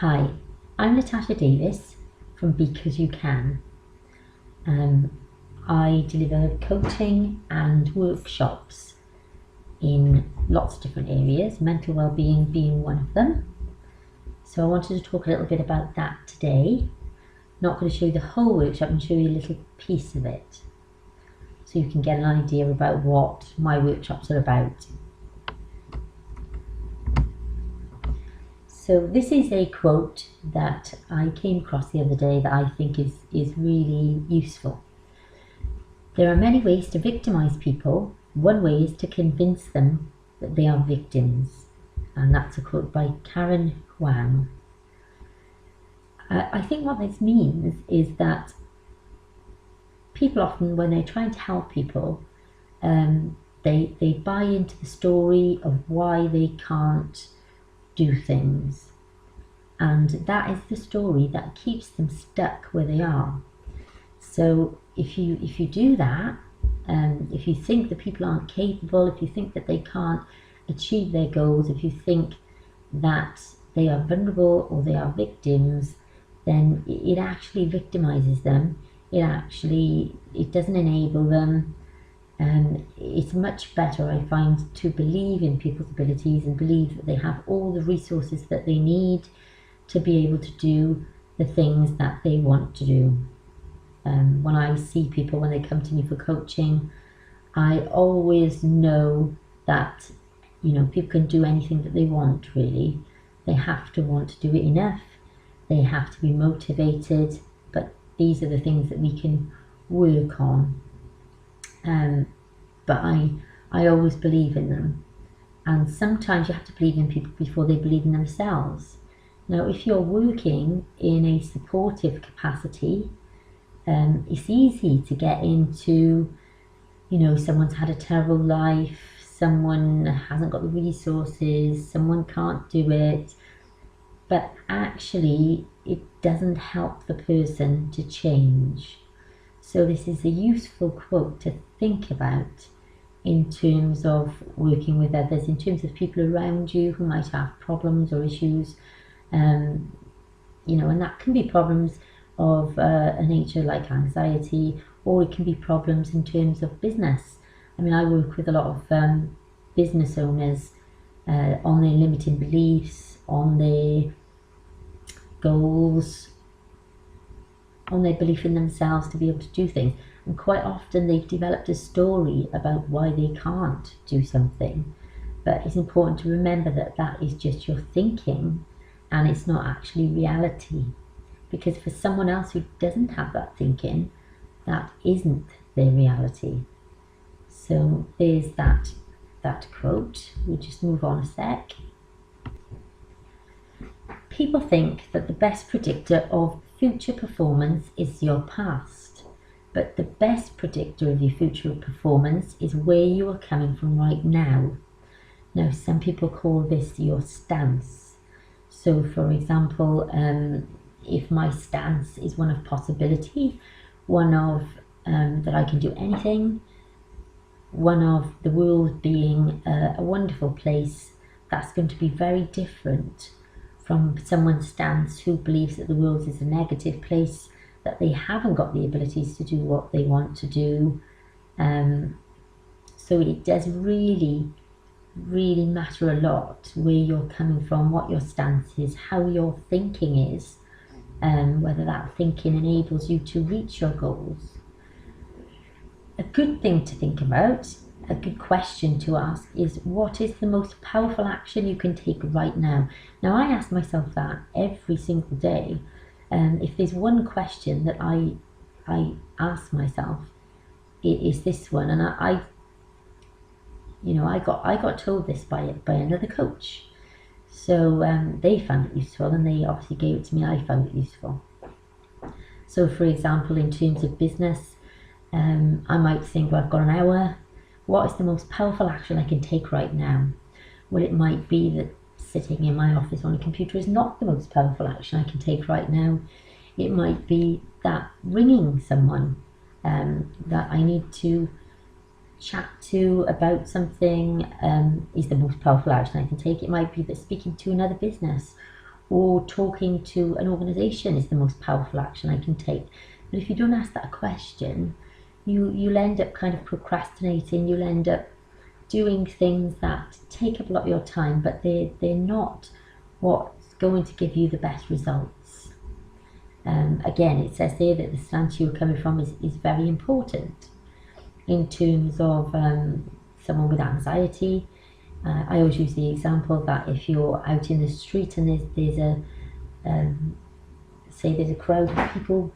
Hi, I'm Natasha Davis from Because You Can. I deliver coaching and workshops in lots of different areas, mental well-being being one of them. So I wanted to talk a little bit about that today. Not going to show you the whole workshop, and show you a little piece of it so you can get an idea about what my workshops are about. So this is a quote that I came across the other day that I think is really useful. There are many ways to victimize people. One way is to convince them that they are victims. And that's a quote by Karen Huang. I think what this means is that people often, when they're trying to help people, they buy into the story of why they can't do things, and that is the story that keeps them stuck where they are. So if you do that, if you think that people aren't capable, if you think that they can't achieve their goals, if you think that they are vulnerable or they are victims, then it actually victimizes them. It doesn't enable them. It's much better, I find, to believe in people's abilities and believe that they have all the resources that they need to be able to do the things that they want to do. When I see people, when they come to me for coaching, I always know that people can do anything that they want, really. They have to want to do it enough. They have to be motivated, but these are the things that we can work on. But I always believe in them, and sometimes you have to believe in people before they believe in themselves. Now, if you're working in a supportive capacity, it's easy to get into, someone's had a terrible life, someone hasn't got the resources, someone can't do it, but actually it doesn't help the person to change. So this is a useful quote to think about in terms of working with others, in terms of people around you who might have problems or issues, and that can be problems of a nature like anxiety, or it can be problems in terms of business. I work with a lot of business owners on their limiting beliefs, on their goals, on their belief in themselves to be able to do things. And quite often they've developed a story about why they can't do something. But it's important to remember that that is just your thinking, and it's not actually reality. Because for someone else who doesn't have that thinking, that isn't their reality. So there's that quote. We'll just move on a sec. People think that the best predictor of future performance is your past, but the best predictor of your future performance is where you are coming from right now. Now, some people call this your stance. So, for example, if my stance is one of possibility, one of that I can do anything, one of the world being a wonderful place, that's going to be very different from someone's stance who believes that the world is a negative place, that they haven't got the abilities to do what they want to do. So it does really matter a lot where you're coming from, what your stance is, how your thinking is, whether that thinking enables you to reach your goals. A good thing to think about, a good question to ask is, what is the most powerful action you can take right now? Now, I ask myself that every single day. If there's one question that I ask myself, it is this one. And I got told this by another coach. So they found it useful, and they obviously gave it to me. I found it useful. So, for example, in terms of business, I might think, well, I've got an hour. What is the most powerful action I can take right now? Well, it might be that sitting in my office on a computer is not the most powerful action I can take right now. It might be that ringing someone that I need to chat to about something is the most powerful action I can take. It might be that speaking to another business, or talking to an organisation is the most powerful action I can take. But if you don't ask that question, you'll end up kind of procrastinating. You'll end up doing things that take up a lot of your time, but they're not what's going to give you the best results. Again, it says there that the stance you're coming from is very important in terms of someone with anxiety. I always use the example that if you're out in the street and there's a crowd of people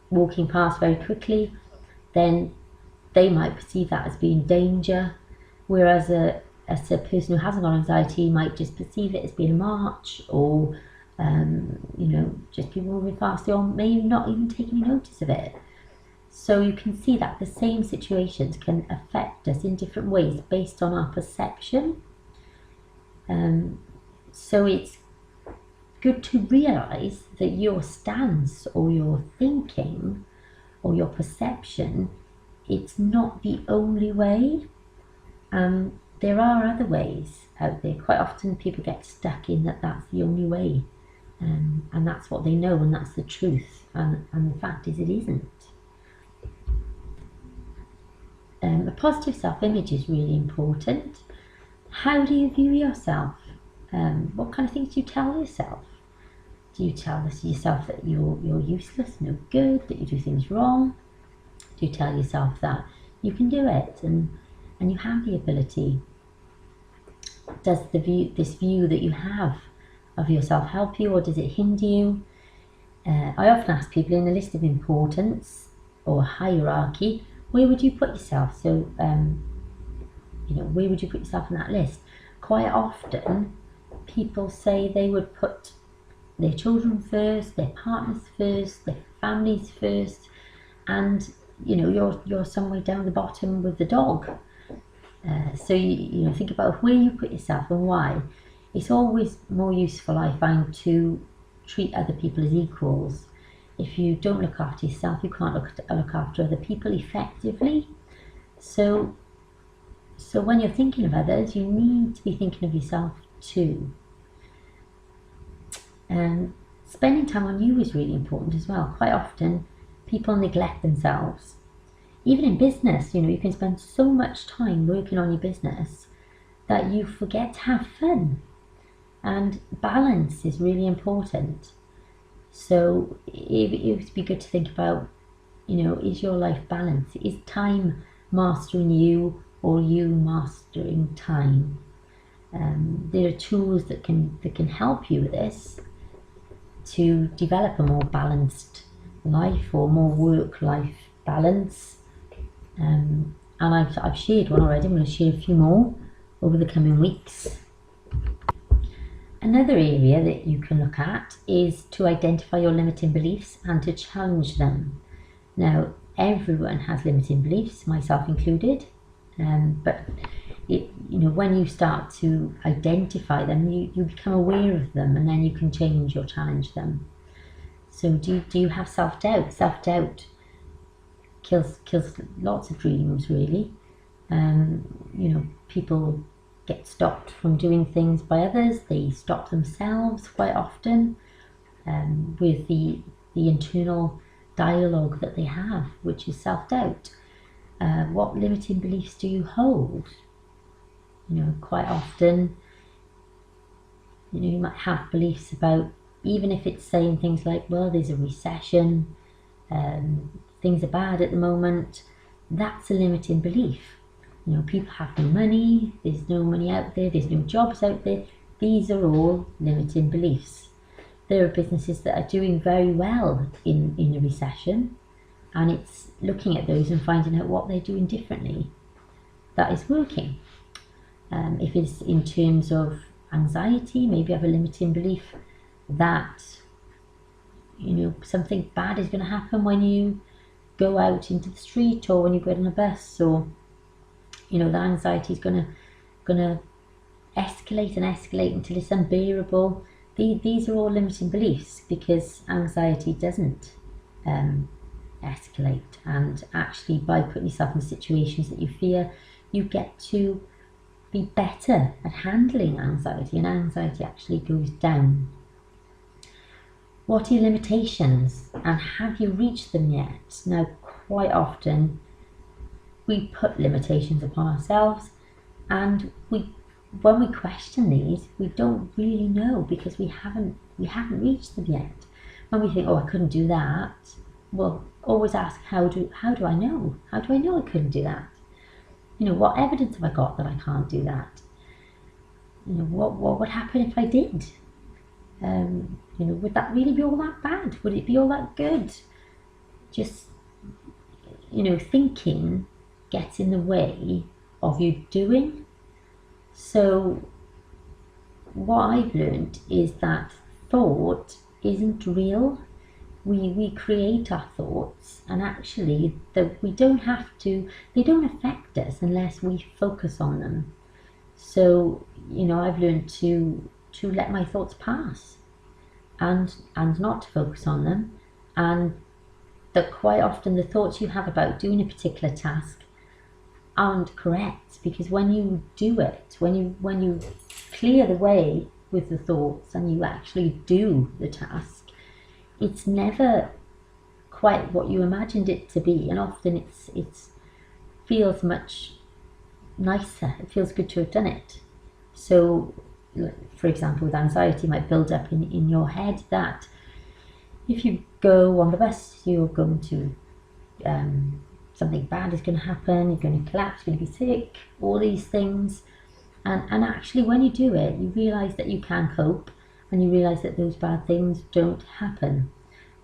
walking past very quickly, then they might perceive that as being danger, whereas a person who hasn't got anxiety might just perceive it as being a march, or just people moving fast, or maybe not even take any notice of it. So you can see that the same situations can affect us in different ways based on our perception. So it's good to realise that your stance or your thinking or your perception, it's not the only way. There are other ways out there. Quite often people get stuck in that's the only way, and that's what they know, and that's the truth, and the fact is it isn't. A positive self-image is really important. How do you view yourself? What kind of things do you tell yourself? Do you tell yourself that you're useless, no good, that you do things wrong? Do you tell yourself that you can do it and you have the ability? Does this view that you have of yourself help you, or does it hinder you? I often ask people, in the list of importance or hierarchy, where would you put yourself? So, where would you put yourself in that list? Quite often, people say they would put their children first, their partners first, their families first, and you're somewhere down the bottom with the dog. So you think about where you put yourself and why. It's always more useful, I find, to treat other people as equals. If you don't look after yourself, you can't look after other people effectively. So when you're thinking of others, you need to be thinking of yourself too. Spending time on you is really important as well. Quite often, people neglect themselves. Even in business, you can spend so much time working on your business that you forget to have fun. And balance is really important. So it would be good to think about, is your life balanced? Is time mastering you, or you mastering time? There are tools that can help you with this, to develop a more balanced life, or more work-life balance. And I've shared one already. I'm going to share a few more over the coming weeks. Another area that you can look at is to identify your limiting beliefs and to challenge them. Now, everyone has limiting beliefs, myself included, but when you start to identify them, you become aware of them, and then you can change or challenge them. So do you have self-doubt? Self-doubt kills lots of dreams, really. People get stopped from doing things by others. They stop themselves quite often with the internal dialogue that they have, which is self-doubt. What limiting beliefs do you hold? Quite often, you might have beliefs about, even if it's saying things like, well, there's a recession, things are bad at the moment, that's a limiting belief. People have no money, there's no money out there, there's no jobs out there. These are all limiting beliefs. There are businesses that are doing very well in a recession, and it's looking at those and finding out what they're doing differently that is working. If it's in terms of anxiety, maybe you have a limiting belief that something bad is going to happen when you go out into the street, or when you get on a bus, or the anxiety is going to escalate and escalate until it's unbearable. These are all limiting beliefs, because anxiety doesn't escalate, and actually by putting yourself in situations that you fear, you get to be better at handling anxiety, and anxiety actually goes down what are your limitations and have you reached them yet? Now, quite often we put limitations upon ourselves, and when we question these, we don't really know because we haven't reached them yet. When we think, oh, I couldn't do that, well, always ask, how do I know? How do I know I couldn't do that? What evidence have I got that I can't do that? What would happen if I did? Would that really be all that bad? Would it be all that good? Just, thinking gets in the way of you doing. So what I've learned is that thought isn't real. We create our thoughts, and actually we don't have to, they don't affect us unless we focus on them. So, I've learned to let my thoughts pass and not to focus on them, and that quite often the thoughts you have about doing a particular task aren't correct, because when you do it, when you clear the way with the thoughts and you actually do the task, it's never quite what you imagined it to be, and often it feels much nicer. It feels good to have done it. So, for example, with anxiety, it might build up in your head that if you go on the bus, you're going to something bad is going to happen. You're going to collapse. You're going to be sick. All these things, and actually, when you do it, you realise that you can cope, and you realise that those bad things don't happen.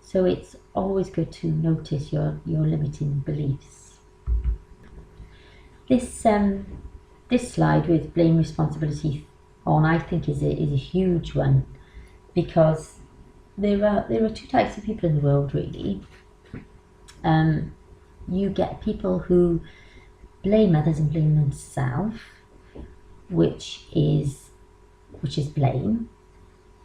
So it's always good to notice your limiting beliefs. This slide with blame, responsibility on, I think is a huge one, because there are two types of people in the world, really. You get people who blame others and blame themselves, which is blame.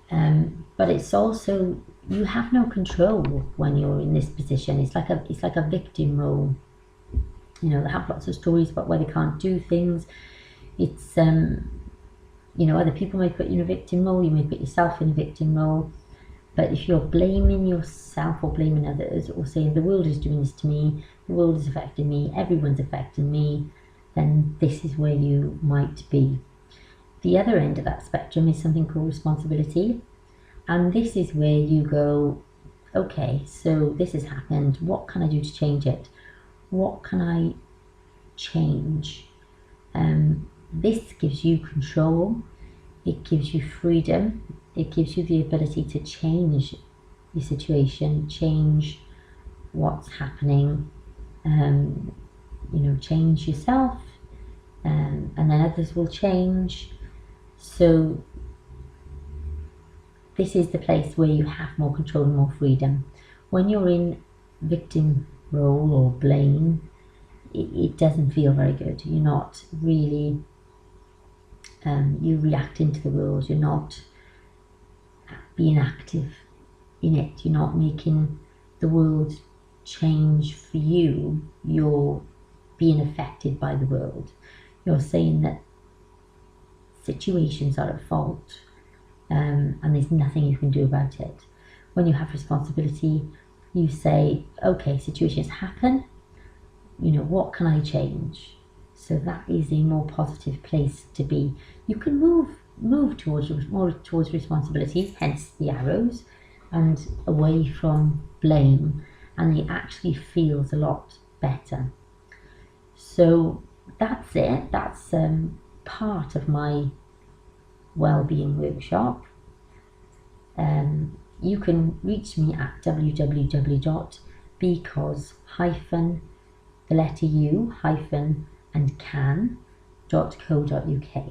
But it's also, you have no control when you're in this position. It's like a victim role. They have lots of stories about why they can't do things. It's other people may put you in a victim role. You may put yourself in a victim role. But if you're blaming yourself or blaming others, or saying the world is doing this to me, the world is affecting me, everyone's affecting me, then this is where you might be. The other end of that spectrum is something called responsibility. And this is where you go, okay, so this has happened. What can I do to change it? What can I change? This gives you control. It gives you freedom. It gives you the ability to change your situation, change what's happening, change yourself, and then others will change. So this is the place where you have more control and more freedom. When you're in victim role or blame, it doesn't feel very good. You're not really, you react into the world. You're not being active in it. You're not making the world change for you. You're being affected by the world. You're saying that situations are at fault, and there's nothing you can do about it. When you have responsibility, you say, okay, situations happen, what can I change? So that is a more positive place to be. You can move towards responsibility, hence the arrows, and away from blame, and it actually feels a lot better. So that's it. That's part of my Wellbeing workshop. You can reach me at www.because-u-and-can.co.uk.